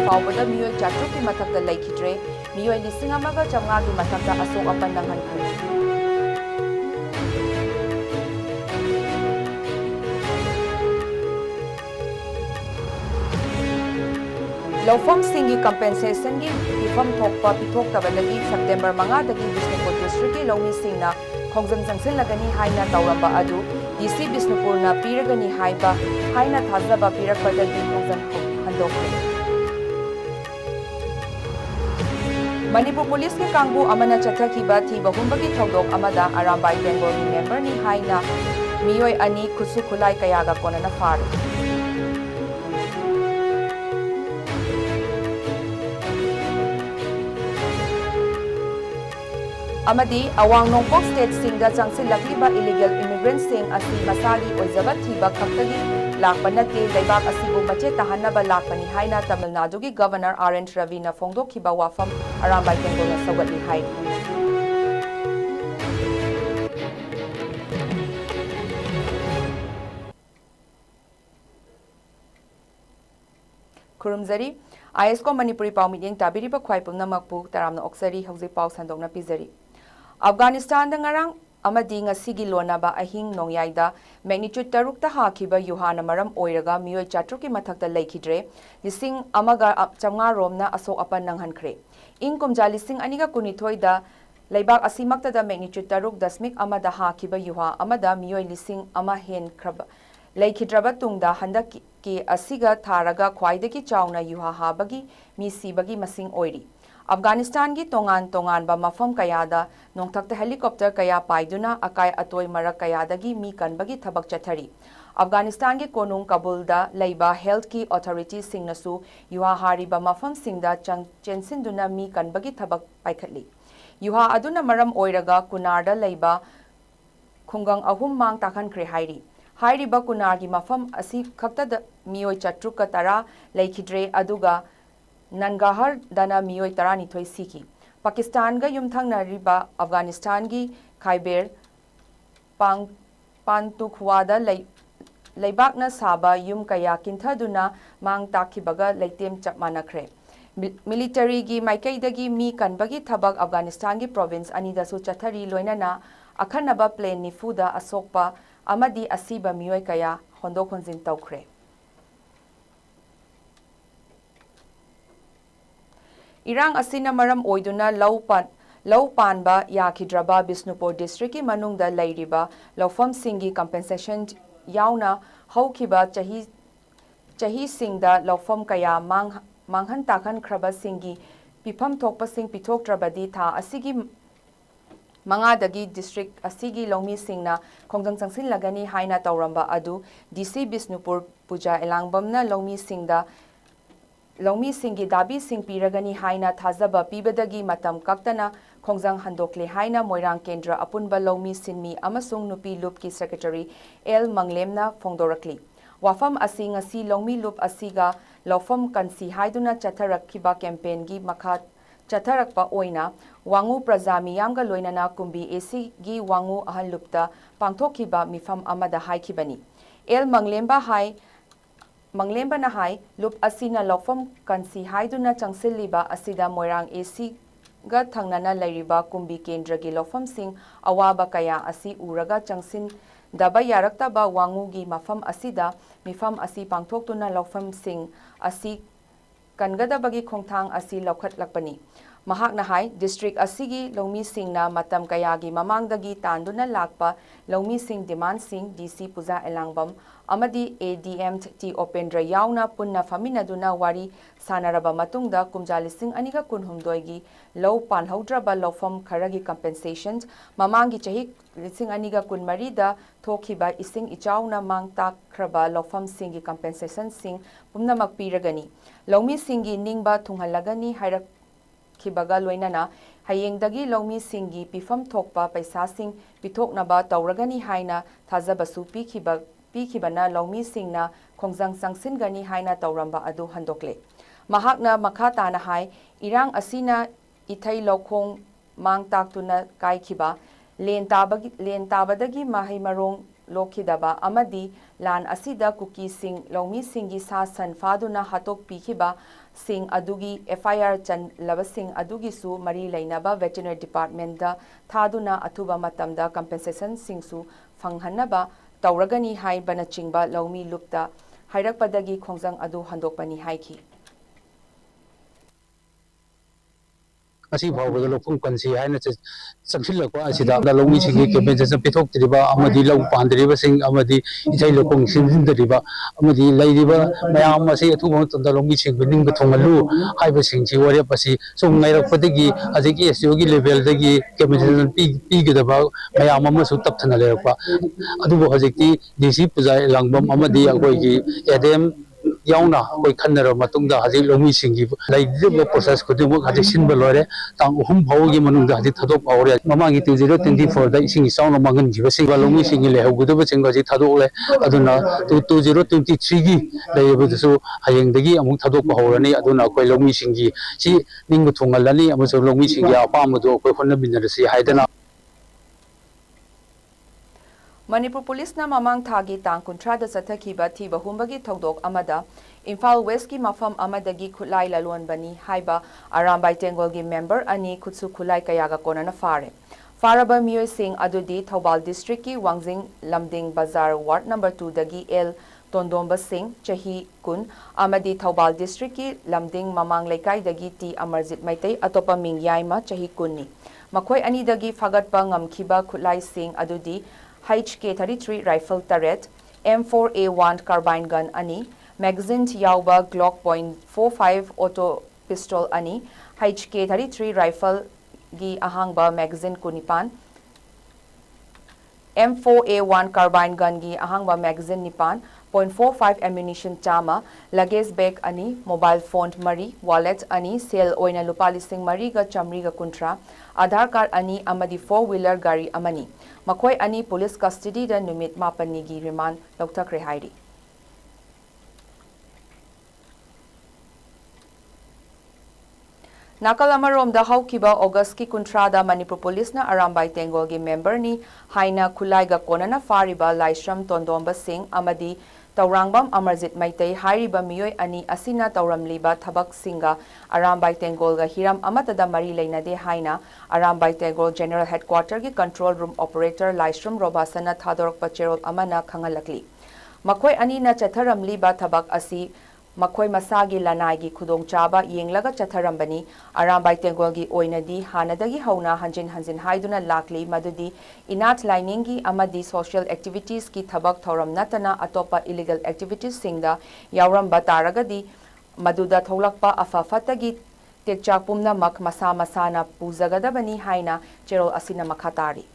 फाउबदा मियोय चाट्रुक की मथक्ता लेखिद्रे मियोय लिसिंग अमगा चमगा की मथक्ता असोक अपन नंगनख्रे लौफम सिंगी कंपेंसेशन की पिफम थोकपा पिथोक्तबदगी सेप्टेम्बर 5 दगी बिष्णुपुर डिस्ट्रिक्ट की लौमी सिंगना खोंगजंग जंगसिलगनी हाइना तौरंबा अदु डीसी बिष्णुपुरना पीरगनी हाइबा हाइना थाजबा पीरकपदगी खोंगजंग हंदोखरे मणिपुर पुलिस के कांगबू अमना चथखिबा थीबा हुंबगी थौदोक अमदा अरामबाई तेंगोल की मेंबर नि हाइना मियोय अनि खुसु खुलाई कयागा कोनना फारे अमदी अवांग नोंपोक स्टेट सिंगदा चांगसिलक्लिबा इलीगल इमिग्रेंट सिंग असि मसागी ओइजबा थीबा खक्तगी लाकपा नते लेबाक असिबु मचे तहन्नबा लाकपनी हाइना तमिलनाडु की गवर्नर आर.एन. रविना फोंदोखिबा वाफम अरामबाई तेंगोलना सौगतली हाइ खुरुमजरी ISCOM मणिपुरी पाउ मीटिंग ताबिरिबा ख्वाइ पुमनमकपु तरामना ओक्सरी हौजिक पाउ संदोकना पिजरी अफगानिस्तान दंगारांग अमदी ngasiगी लोनाबा अहिंग नोंयाइदा मैग्नीट्यूड 6 ता हाखिबा युहाना मरम ओइरगा मियोय चाट्रुक की मथक्ता लेखिद्रे लिसिंग अमगा चमगा रोमना असो अपन नंगहनख्रे इंग कुमजा लिसिंग अनिगा कुनिथोय दा लेबाक असिमक्तदा मैग्नीट्यूड 6 दशमिक अमदा हाखिबा युहा अमदा मियोय लिसिंग अमा हेन खरब लेखिद्रबा तुंगदा हंदक की असिगा थारगा ख्वाइदगी चाउना युहा हाबगी मी सिबगी मसिंग ओइरी अफगानिस्तान की तोंगान तोंगानबा मफम कयादा नोंथक्ता हेलीकॉप्टर कया पाइदुना अकाय अतोय मरक कयादगी मी कनबगी थबक चथरी अफगानिस्तान के कोनुंग काबुलदा लेबा हेल्थ की अथॉरिटी सिंगनसु युहा हारिबा मफम सिंगदा चेंसिंदुना मी कनबगी थबक पाइखली युहा अदुना मरम ओइरगा कुनारदा लेबा खुंगंग अहुम मांग ताखनख्रे हाइरी हाइरिबा कुनार की मफम असि खक्तदा मियोय चट्रुक तरा लेखिद्रे अदुगा ननगाहर दना मियोय तरानिथोय सीखी पाकिस्तान गा युमथंगनरिबा अफगानिस्तान की खाइबेर पांतुखवादा लेबाकना साबा युम कया किंथदुना मांग ताखिबगा लेतेम चपमानख्रे मिलिटरी की माइकैदगी मी कनबगी थबक अफगानिस्तान की प्रोविंस अनिदसु चथरी लोइनना अखनबा प्लेन निफुदा असोकपा अमदी असीबा मियोय कया होंदोक होंजिन तौख्रे इरांग असिना मरम ओइदुना लौ पानबा याखिद्रबा बिष्णुपुर डिस्ट्रिक्ट की मनुंगदा लेरिबा लौफम सिंगी कंपेंसेशन याउना हौखिबा चही सिंगदा लौफम कया मांगहन ताखन खरबा सिंगी पिफम थोकपा सिंग पिथोक्ट्रबदी था असिगी मंगादगी डिस्ट्रिक्ट असिगी लौमी सिंगना खोंजंग चंगसिन लगनी हाइना तौरंबा अदु डीसी बिष्णुपुर पूजा एलांगबमना लौमी सिंगी दाबी सिंग पीरगनी हाइना थाजबा पीबदगी मतम कक्तना खोंजंग हंदोकले हाइना मोइरांग केंद्र अपुनबा लौमी सिनमी अमसुंग नुपी लुप की सेक्रेटरी एल मंगलेमना फोंदोरकली वाफम असी ngasi लौमी लुप असीगा लौफम कंसी हाइदुना चथरखिबा कैंपेन की मखा चथरकपा ओइना वांगू प्रजा मियामगा लोइनना कुंबी एसी गी वांगू अहल लुपता पांथोखिबा मिफम अमदा हाइखिबनी एल मंगलेम्बा हाई लुप असीना लौफम कंसी हाइदुना चंगसिलिबा असीदा मोइरांग एसी गा थंगनना लेरिबा कुंबी केंद्र की लौफम सिंग अवाबा कया असी उरगा चंगसिन दबा यारक्तबा वांगूगी मफम असीदा मिफम असी पांथोक्तुना लौफम सिंग असी कनगदबगी खोंथांग असी लौखटलकपनी महाकना हाई डिस्ट्रिक्ट असीगी लौमी सिंगना मतम कयागी ममांगदगी तांदुना लाकपा लौमी सिंग डिमांड सिंग डीसी पूजा एलांगबम अमदी एडीएम टी ओपेंद्र याउना पुन्ना फमिनदुना वारी सानरबा मतुंगदा कुमजा लिसिंग अनिगा कुनहुमदोयगी लौ पानहौद्रबा लौफम खरगी कंपेंसेशन ममांगी चही लिसिंग अनिगा कुनमरीदा थोखिबा इसिंग इचाउना मांग ताखरबा लौफम सिंगी कंपेंसेशन सिंग पुनमक पीरगनी लौमी सिंगी निंगबा थुंगहलगनी हाइरक खिबगा लोइनना हयेंगदगी लौमी सिंगी पिफम थोकपा पैसासिंग पिथोकनबा तौरगनी हाइना थाजबसु पीखिबना लौमी सिंगना खोंजंग संगसिनगनी हाइना तौरंबा अदु हंदोकले महाकना मखा ताना हाई इरांग असिना इथै लौखोंग मांग ताक्तुना काइखिबा लेन ताबदगी माहै मरोंग लोखिदबा अमदी लान असिदा कुकी सिंग लौमी सिंगी सा सन फादुना हातोक पीखिबा sing adugi FIR chan labasing adugi su mari lainaba veterinary department da thaduna athuba matamda compensation singsu fanghanaba tauragani hai bana chingba laumi lupta hairakpadagi khongjang adu handokpani haiki asi phawda lopum kansi haina changsil ko asida lawmi singi compensation pithok triba amadi law pandriba sing amadi isai lokong sinjin driba amadi lairiba mayam asi athu mo tanda lawmi sing binding ba thongalu haiba sing chi wari pasi sum ngairak padagi ajiki SO gi level dagi compensation pi gidaba mayam ama su tap thana lerakpa adu bo hajiki DC pujai langbam amadi agoi gi edem yauna koi khanner matungda haji lomi singi laidib process ko dum haji sinba lore tang uhum bhawgi manungda haji thadok awre mamangi 2024 da ising sauna mangan jiba singa lomi singi le hawgudu chinga haji thadok le aduna 2023 gi leibudsu hayengdagi amuk thadok hawrani aduna koi lomi singi si ningbu thungalani amuso lomi singi apamadu koi khonna binarasi haidana Manipur Police na mamang thagi tang kuntra da sathakiba thiba humbagi thodok amada imphal west ki mafam amadagi khulai lalon bani haiba Arambai Tenggol gi member ani khutsu khulai kayaga konana faraba miyoi sing adudi Thobal district ki Wangjing Lamding Bazar ward number 2 dagi L Tondomba Singh chahi kun amadi Thobal district ki Lamding mamang laikai dagi T Amarjit Maitai atopa ming yaima chahi kunni makhoi ani dagi fagatpa ngamkhiba khulai sing adudi HK-33 rifle turret, M4A1 carbine gun ani, magazine yauba Glock .45 auto pistol ani, HK-33 rifle gi ahangba magazine kunipan, M4A1 carbine gun gi ahangba magazine nipan, .45 ammunition chama, luggage bag ani, mobile phone mari, wallet ani, sale oina lupali sing mari ga chamri ga kuntra, Aadhaar card ani amadi 4-wheeler gari amani. Makhoi ani police custody da numit mapani gi remand loktakre hairi. Nakal amarom da haukiba August ki kuntrada Manipur Police na Arambai Tenggol gi member ni haina khulai ga konana fariba Laishram Tondomba Singh amadi Taurangbam Amarjit Maitai hairiba miyoi ani asina tauramliba thabak singa Arambai Tenggol ga hiram amatada mari leinade haina Arambai Tenggol General Headquarter gi control room operator Laishram Robasana thadorok pacherol amana khangalakli makhoi ani na chatharamliba thabak asi makhoi masagi lanai gi khudong chaba yenglaga chatharambani Arambai Tenggol gi oinadi hanadagi hauna hanjin haiduna lakli madudi inat lining gi amadi social activities ki thabak thoram natana atopa illegal activities singda yawram bataragadi maduda tholakpa afafatagi tekchak pumna mak masa masana puzagadabani haina cherol asina makhatari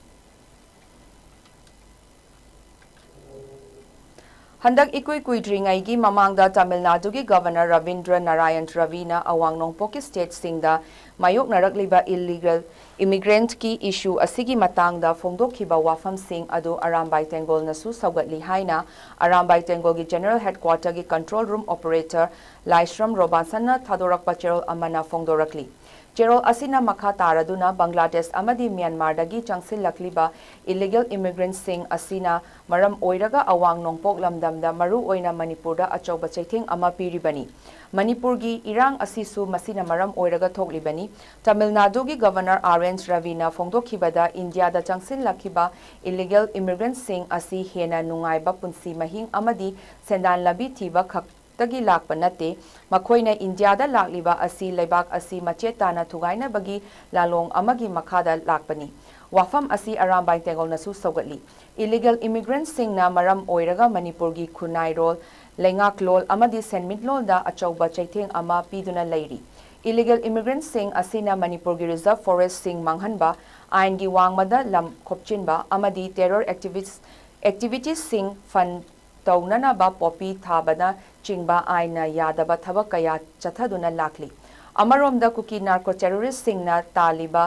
Handak ikui kuidringai gi mamangda Tamil Nadu gi Governor Ravindra Narayan Ravina awang nongpoki state singda mayok narakliba illegal immigrant ki issue asigi matangda fongdokhiba wafam sing adu Arambai Tenggol nasu saugatli haina Arambai Tenggol gi General Headquarter gi control room operator Laishram Robasana thadorakpa cherol amana fongdorakli Cherol asina makha taraduna Bangladesh amadi Myanmar dagi changsil lakliba illegal immigrants sing asina maram oiraga awang nongpok lamdamda maru oina Manipurda achauba chaitheng ama piribani Manipur gi irang asisu masina maram oiraga thoklibani Tamil Nadu gi Governor R.N. Ravina fongdokhibada India da changsil lakhiba illegal immigrants sing asi hena nungaiba punsi mahing amadi sendan labi thiba khak tagi lakpa nate makhoina India da lakliba asi leibak asi machetana thugaina bagi lalong amagi makhada lakpani wafam asi Arambai Tenggol nasu saugatli illegal immigrants singna maram oiraga Manipur gi khunai rol lengak lol amadi senmit lol da achauba chaitheng ama piduna leiri illegal immigrants sing asina Manipur gi reserve forest sing manghanba ain gi wangmada lam khopchinba amadi terror activities sing fund taunana ba popi thabana chingba aina yadaba thabak kaya chathaduna lakli amaromda kuki narco terrorist singna taliba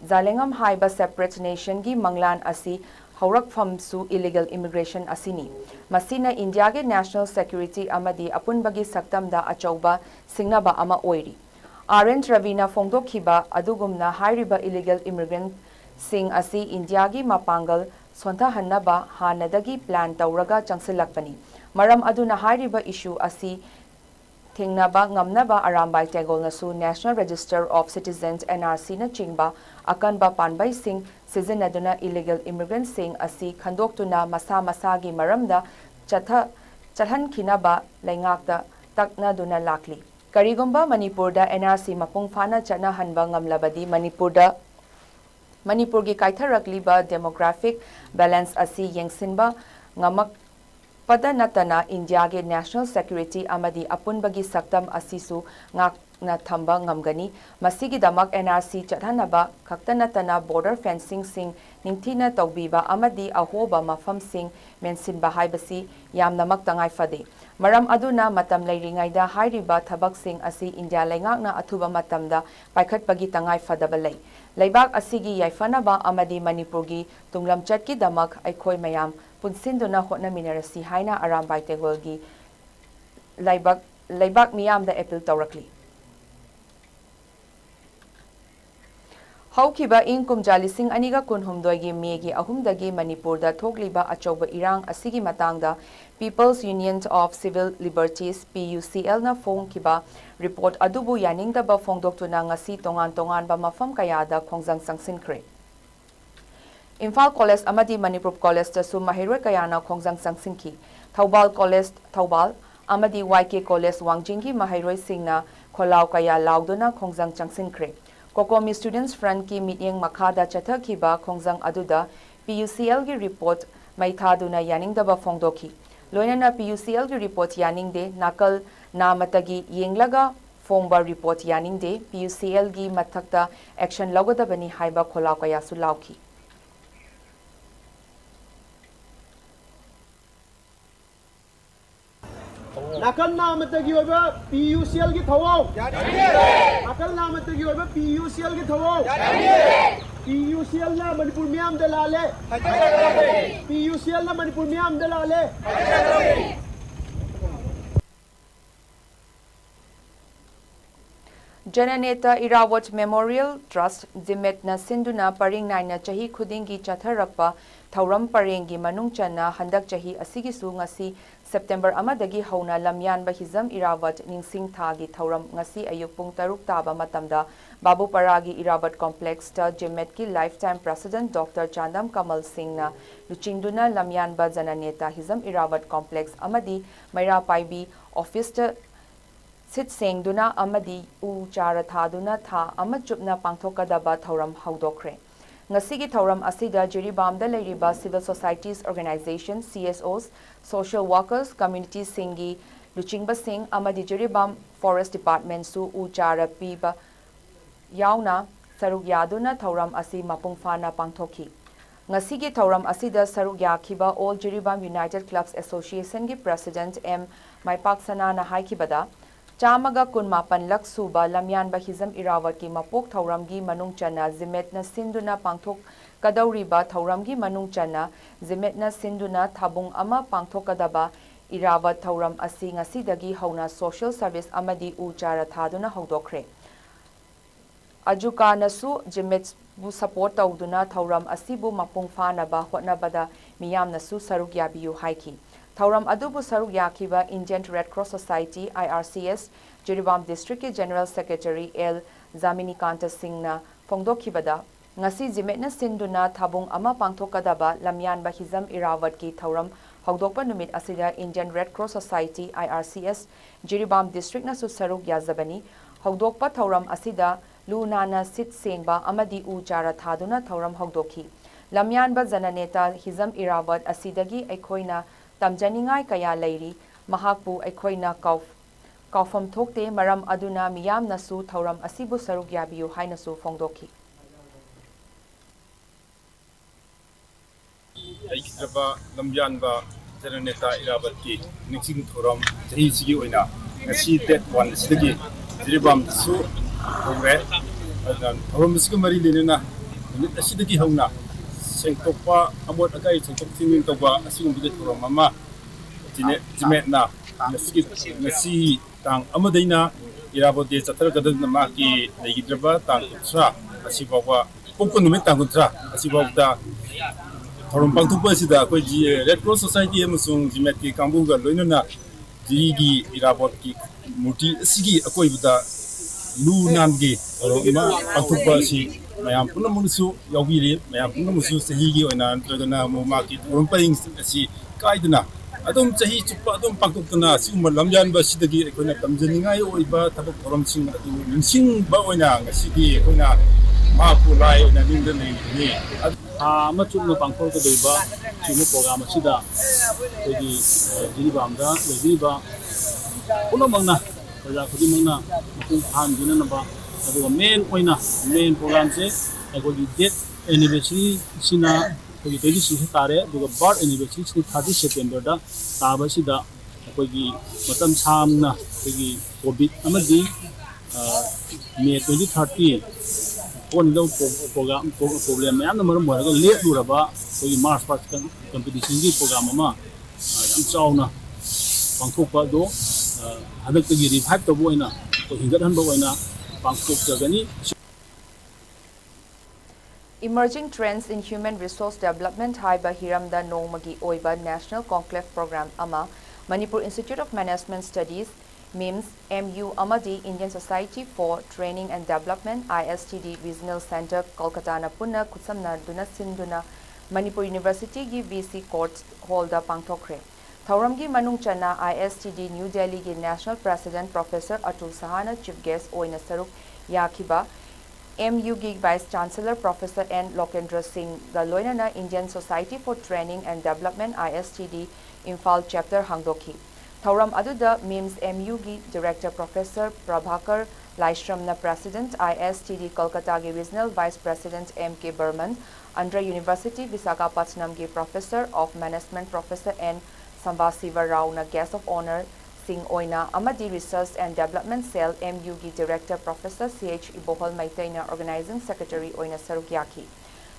zalengam haiba separate nation gi manglan asi haurakpham su illegal immigration asini masina India ge national security amadi apunbagi saktamda achauba singnaba ama oiri R.N. Ravina fongdokhiba adugumna hairiba illegal immigrant sing asi India gi mapangal Sonta Hannaba Hanadagi plan Tauraga Changsilakpani. Maram aduna hairiba issue asi Thingnaba ngamnaba Arambai Tenggol nasu National Register of Citizens NRC na chingba akanba panbay sing sizinaduna illegal immigrants sing asi khandoktuna masa gi maramda chathan khinaba laingakta taknaduna lakli. Karigumba Manipurda NRC mapung fana chana hanba ngamlabadi Manipurgi kaitharakliba demographic balance asi yengsinba ngamak pada natana India ge national security amadi apunbagi saktam asisu ngakna thamba ngamgani masigi damak NRC chathanaba khaktanatana border fencing sing ningthina tawbiba amadi ahoba mafam sing mensinba haibasi yamnamak tangai fade maram aduna matam leiringaida hairiba thabak sing asi India laingakna athuba matamda paikhatpagi tangai fadaba lei Laibak asigi yaifanaba amadi Manipurgi tunglam chatki damak aikhoi mayam punsinduna hotna minarasi haina Arambai Tenggol gi laibak miyam da appeal tawrakli. Haukiba inkum jalising aniga kunhumdoi gi megi ahumdagi Manipurda thokliba achoba irang asigi matangda People's Union of Civil Liberties PUCL na phongkiba report adubu yaningdaba phongdoktuna ngasi tongan ba mafam kayada khongjang sangsinkhre. Imphal College amadi Manipur College tasu mahiroi kayana khongjang sangsinki. Thoubal College Thoubal amadi YK College Wangjingi mahiroi singna kholau kaya lauduna khongjang changsinkhre. Kokomi Students Front ki mityeng makhada chathakiba khongjang aduda PUCL gi report maithaduna yaningdaba phongdokhi. Loinana PUCL gi report yaningde nakal namatagi yenglaga phongba report yaningde PUCL gi mathakta action logodabani haiba kholau kaya su lauki. Nakal namatagi oba PUCL gi thawau nakal namatagi oba PUCL gi thawau PUCL na Manipur miyam dalale PUCL na Manipur miyam dalale Jananeta Irawat Memorial Trust Zimetna Sinduna Paring Naina Chahi Khudingi Chatharakpa Thauram Parengi Manungchana Handak Chahi Asigisu ngasi September amadagi hauna lamyan ba Hijam Irawat Ningsing Thagi Thauram ngasi ayuk pung taruk taba matamda Babu Paragi Irawat Complex ta Jimet ki lifetime president Dr. Chandam Kamal Singh na luchingduna lamyan ba Jananeta Hijam Irawat Complex amadi Maira Paibi office ta Sit Sengduna amadi u chara thaduna tha amachupna pangthokadaba thauram haudokre. Ngasigi thauram asida jiribamda leiriba civil societies organizations CSOs, social workers, community singi luchingba sing amadi jiribam forest department su u chara piba yauna saruk yaduna thauram asi mapungfana pangthoki. Ngasigi thauram asida saruk yakhiba All Jiribam United Clubs Association gi president M Maipaksana na haikibada Chamaga kunmapan laksuba lamyan ba Hijam Irawat ki mapok thauramgi manungchana zimetna sinduna pangthok kadauriba thauramgi manungchana zimetna sinduna thabung ama pangthokadaba Irawat thauram asi ngasidagi hauna social service amadi uchara thaduna haudokre. Ajuka nasu jimet bu support tawduna thauram asibu mapung fanaba hotnabada miyam nasu saruk yabiyu haiki. Thauram adubu saruk yakiba Indian Red Cross Society IRCS Jiribam District ki General Secretary L Zamini Kanta Singh na phongdokhibada ngasi jimetna sinduna thabung ama pangthokadaba lamyan ba Hijam Irawat ki thauram haudokpa numit asida Indian Red Cross Society IRCS Jiribam District na su saruk yazabani haudokpa thauram asida lunana sit sengba amadi u chara thaduna thauram haudokhi lamyan ba Jananeta Hijam Irawat asidagi aikhoina tamjaningai kaya leiri mahakpu aikhoina kaufam thokte maram aduna miyam nasu thauram asibu saruk yabiyu haina su phongdokhi Aikitraba lamyanba Jananeta Irawat ki ningsing thoram jahi sigi oina ngasi date 1 sidagi jiribam su hongre adan thoram sigi mari lenena minute asidagi hauna sengtokpa amot akai sengtok tingin toba asing bude thoram mama jimet na ngasi tang amadaina Irawat de chatar gadan ma ki legidraba tang kutra asibawa pokon nume tang kutra asibawda thoram pangthukpa sida koi Red Cross Society amasung jimet ki kambuga loinona jigi Irawat ki मूर्ति असगी अकोइबदा लू नामगी aroma पांथोकपा असि मयाम पुनमुसु यावबिरि मयाम पुनमुसु सहीगी ओइना नत्रगना मोमाकी theorem पाइंग असि काइदना अदुम सही चुप्पा अदुम पांथोकतना सिगुम लमजानबा सिदगी अखोइना तमजनिंगाय ओइबा थबक थोरमसिंग अदु निंसिंगबा ओइना ngasiगी अखोइना मापु लाइ ओइना निंगदा लेनि ama chukno pangthok ka deiba chimo program asida tegi jiribamda legiba puno mangna praja khudi mangna mapung phan dina naba aduga main program se agogi date anniversary sina agogi 26 tare aduga birth anniversary sina 30 September da taba sida agogi matam samna agogi covid amadi May 2030 on the problem and the Maram late Duraba, Mars Park competition program, Sauna, Pankopa do, Hadaki revive the Boina, Hindan Boina, Pankok Jagani. Emerging trends in human resource development Haiba Hiramda Nongmagi Oiba National Conclave Program Ama, Manipur Institute of Management Studies, MIMS, MU Amadi Indian Society for Training and Development ISTD Regional Center Kolkata na Puna Kutsamna Duna Sinduna Manipur University gi VC Court Hall da Pangthokre. Thauramgi Manung Chana ISTD New Delhi gi National President Professor Atul Sahana Chief Guest Oina Saruk Yakiba MU gi Vice Chancellor Professor N Lokendra Singh the Loinana Indian Society for Training and Development ISTD Imphal Chapter Hangdoki. Thauram Aduda MIMS MU gi Director Professor Prabhakar Laishramna President ISTD Kolkata gi Regional Vice President M.K. Burman Andhra University Visakhapatnam gi Professor of Management Professor N. Sambasiva Rao na Guest of Honor Singh Oina Amadi Research and Development Cell MU gi Director Professor C.H. Ibohol Maitena Organizing Secretary Oina Sarukyaki.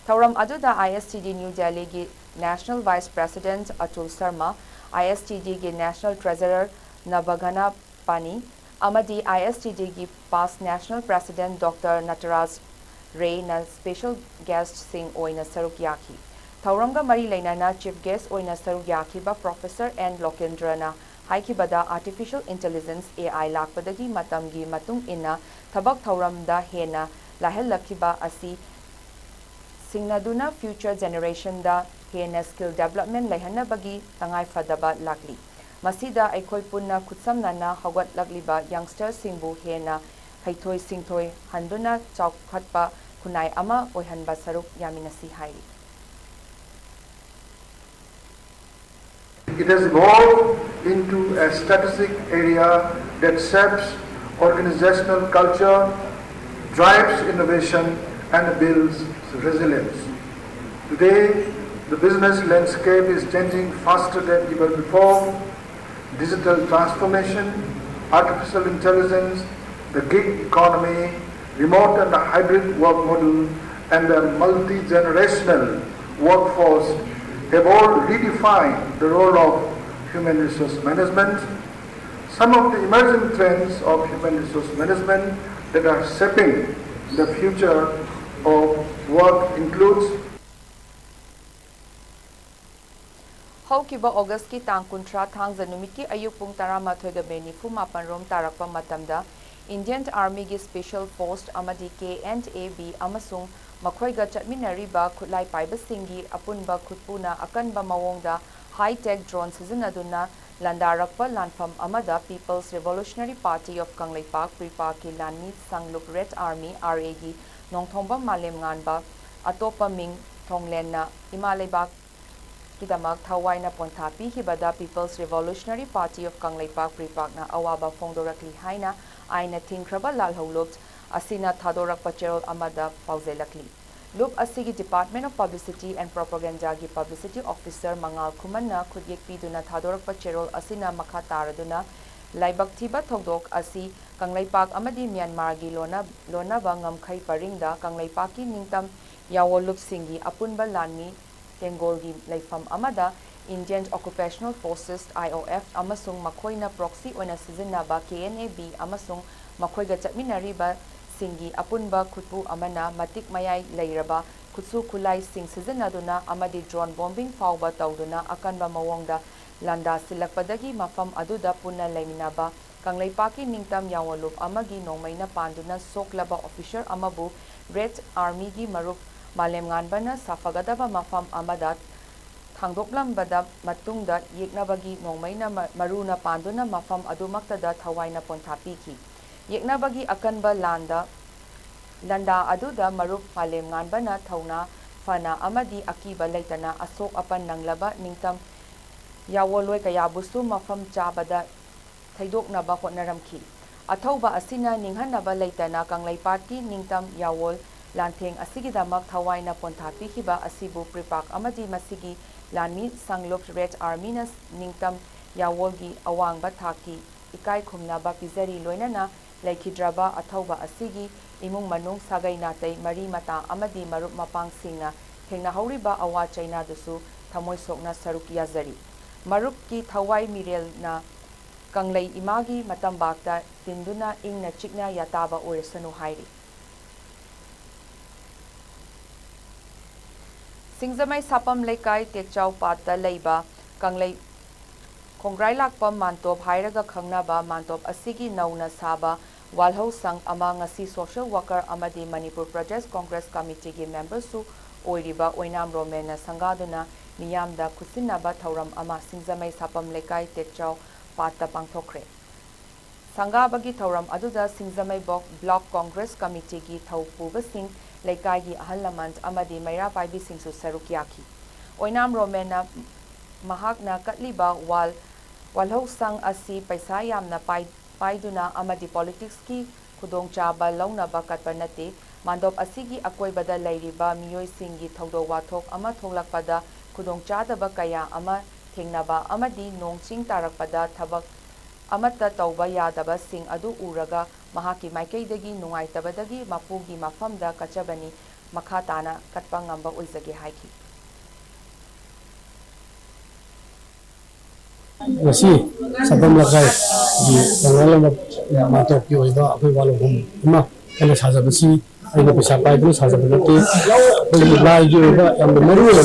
Thauram Aduda ISTD New Delhi gi National Vice President Atul Sharma ISTD gi National Treasurer Nabagana Pani, Amadi ISTD gi past National President Dr. Nataraj Ray na special guest Singh Oina Sarukyaki. Thauramga Mari Lainana Chief Guest Oina Sarukyaki ba Professor N. Lokendra na Haikibada Artificial Intelligence AI lakpadagi matamgi matung ina thabak thauramda hena lahel lakiba asi Singnaduna future generation da hena skill development laihana bagi tangai fadaba lakli. Masida aikoi punna kutsamnana hawat lagliba youngsters singbu hena haithoi singthoi handuna chaukhatpa kunai ama oihanba saruk yaminasi hairi. It has evolved into a strategic area that shapes organizational culture, drives innovation and builds resilience. Today, the business landscape is changing faster than ever before. Digital transformation, artificial intelligence, the gig economy, remote and hybrid work model, and the multi-generational workforce have all redefined the role of human resource management. Some of the emerging trends of human resource management that are shaping the future of work includes Haukiba August ki tang kuntra thang zanumiki ayuk pung taramathoi da benifu mapan rom tarakpa matamda Indian Army gi Special Force amadi KNAB amasung makhoi ga chatminariba khutlai paiba singi apunba khutpuna akanba mawongda high-tech drone sizinaduna landarakpa lanfam amada People's Revolutionary Party of Kanglaipak PREPAK ki lanmi sangluk Red Army RA gi nongthongba malem nganba atopa ming thonglen na imalebak Kidamak Thawaina Ponthapi Hibada People's Revolutionary Party of Kanglaipak PREPAK na awaba fongdorakli haina aina thinkraba lalholupt asina thadorak pacherol amada pauzelakli. Loop asigi Department of Publicity and Propaganda gi Publicity Officer Mangal Kumanna khudyek piduna thadorak pacherol asina makha taraduna laibak thiba thogdok asi Kanglaipak amadi Myanmar gi lona ba ngamkhai paringda Kanglaipak ki ningtam yawolup singi apunba lanmi Tenggol gi laifam amada Indian Occupational Forces IOF amasung makhoina proxy oina sizinaba KNAB amasung makhoiga chatminariba singi apunba khutpu amana matik mayai leiraba khutsu khulai sing sizinaduna amadi drone bombing fawba tawduna akanba mawongda landa silakpadagi mafam aduda punna leiminaba Kangleiparki Ningtam Yawolup Amagi Nongmaina Panduna Soklaba Officer Amabu Red Army Gi Marup Malem Nganbana Safagadaba Mafam Amadat Thangdoklambada Matungda Yeknabagi Nongmaina Maruna Panduna Mafam Adumaktada Thawaina Pontapiki Yeknabagi Akanba Landa Aduda Marup Malem Nganbana Thauna Fana Amadi Akiba Leitana Asok Apan Nanglaba Ningtam Yawoloi Kayabusu Mafam Chabada Thaidoknaba Hotnaramki Athauba Asina Ninghanaba Leitana Kangleiparki Ningtam Yawol Lanteng Asigidamak Thawaina Ponthapihiba Asibu PREPAK Amadi Masigi Lanmi Sanglop Red Arminas Ningtam Yawolgi Awangba Thaki Ikai Khumnaba Pizari Loinana Laikhidraba Athauba Asigi Imung Manung Sagai Natay Mari Mata Amadi Marup Mapang Singna Thengna Hauriba Awa China Dusu Thamoi Sokna Saruk Yazari Marup ki Thawai Mirel na Kanglei Imagi Matambakta Tinduna Ingna Chikna Yataba Oresanu Hairi Singzamai Sapam Lekai Tekchau Pata Leiba Kanglei Kongrai Lakpa Mantop Hairaga Khangnaba Mantop Asigi Nauna Saba Walho Sang Ama Ngasi Social Worker Amadi Manipur Pradesh Congress Committee gi members su Oiriba Oinam Romena Sangaduna Miyamda Kusinaba Thauram Ama Singzamai Sapam Lekai Tekchau Pata Pangthokre Sangabagi Thauram Aduda Singzamai Block Congress Committee gi Thau Puba Singh Lekai gi Ahalamant Amadi Maira Paibi Singsu Sarukyaki Oinam Romena Mahakna Katliba Walho Sang Asi Paisa Yamna Paiduna Amadi Politics ki Kudong Chaba Launaba Katpanate Mandop Asigi Akoibada Lairiba Miyoi Singi Thaudo Wathok Ama Tholakpada Kudong Chadaba Kaya Ama Thengnaba Amadi Nong Ching Tarakpada Thabak Amata Tauba Yadaba Sing Adu Uraga Mahaki Maikaidagi Nungaitabadagi Mapugi Mafamda Kachabani Makhatana Katpangamba Uizagi Haiki Ngasi Sapam Lekai di Bangalama Matok ki oiba akhoi walhum ima kana sajabasi aina pesa pai dulu sajabati koi lai ki oiba yam maru oiba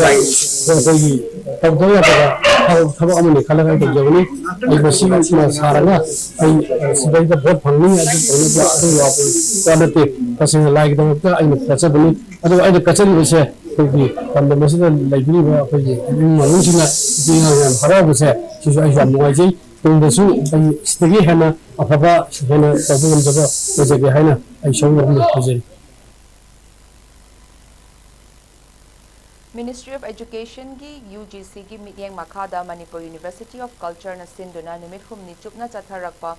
koi tabdaya pada thaba amani khala kai jawni ai basi na saranga ai sidai da bot phangni adu pona adu wapu kanate pasing lai da mutta aina kachabani adu aina kachari bese koi kamda masida laibini ba koi manusina dinga harabuse sisu ai jam ngai Tungdasu ay stigi hana afaba hana tabung jaba ojage hana ay shawar ni hajari Ministry of Education gi UGC gi Mityeng Makhada Manipur University of Culture na Sinduna numit humni chupna chatharakpa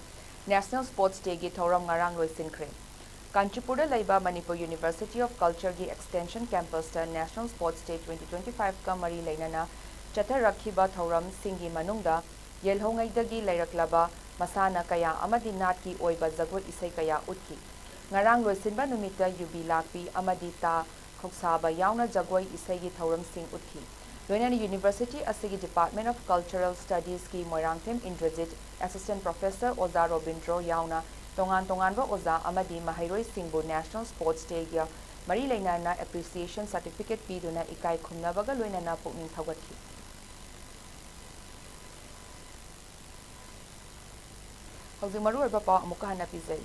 National Sports Day gi thoram ngarang loisinkhre Kanchipura laiba Manipur University of Culture gi Extension Campus ta National Sports Day 2025 ka mari leinana chatharakhiba thoram singi manungda Yelhongaidagi Lairaklaba Masana Kaya Amadi Natki Oiba Zagwat Isai Kaya Utki Ngarang Loisinba Numita Yubi Lakpi Amadi Ta Koksaba Yauna Jagwai Isai Gi Thauram Singh Utki Loinani University Asigi Department of Cultural Studies Ki Moirangthem Indrajit Assistant Professor Oza Robindro Yauna Tonganba Oza Amadi Mahairoi Singbu National Sports Day Gya Mari Lainana Appreciation Certificate Piduna Ikai Khumnabaga Loinana Pukning Thawatki Howzing Maru Bapa Mukahana Pizay.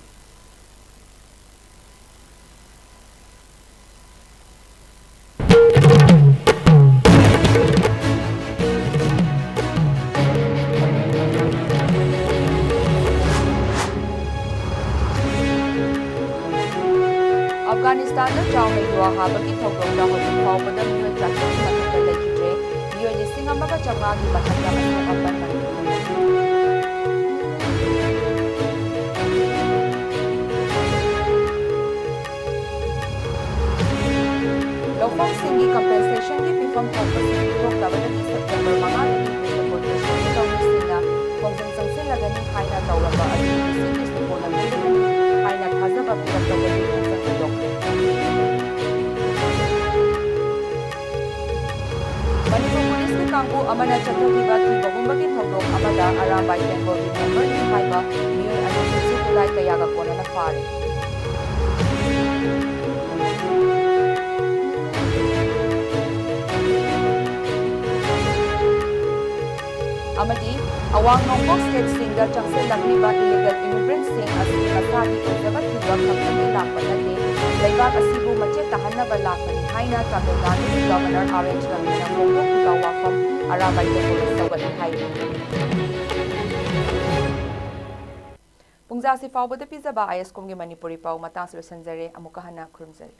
Afghanistan na Chawmei Dua Habaki Thogong da Hotel Pawpada Miyoi Chakka Sakka Laikidre Miyoi Lising Amaga Changagi Batanga Masuk Apan Lofong Singi Compensation gi Pifam Thokasi Thok Tabadagi September Mangalagi Pifam Sina Kongzeng Sangsin Lagani Haina Tauraba Adi Singi Sipona Miragani Haina Thazaba Pirakagani Kongzeng Dok Manipur Police ki Kangku Amana Chathakiba ki Bahumbagi Thokdok Amada Arambai Tenggol ki member ni Haiba Miyoi Adi Sukulai Kayaga Kona na Fari Amadi Awang Nongbok State Singa Changsil Lakliba illegal immigrants sing asi masagi kuzaba kiba kapani lakpanate Laibak asibu machet tahanaba lakpani haina Tamil Nadu Governor R.H. Ramina Nongbok kiba wafam Arambai Tenggol sawat hai. Pungza si fawbada pizaba ISCOM ge Manipuri pau matang sir sanjare amukahana khurumjari.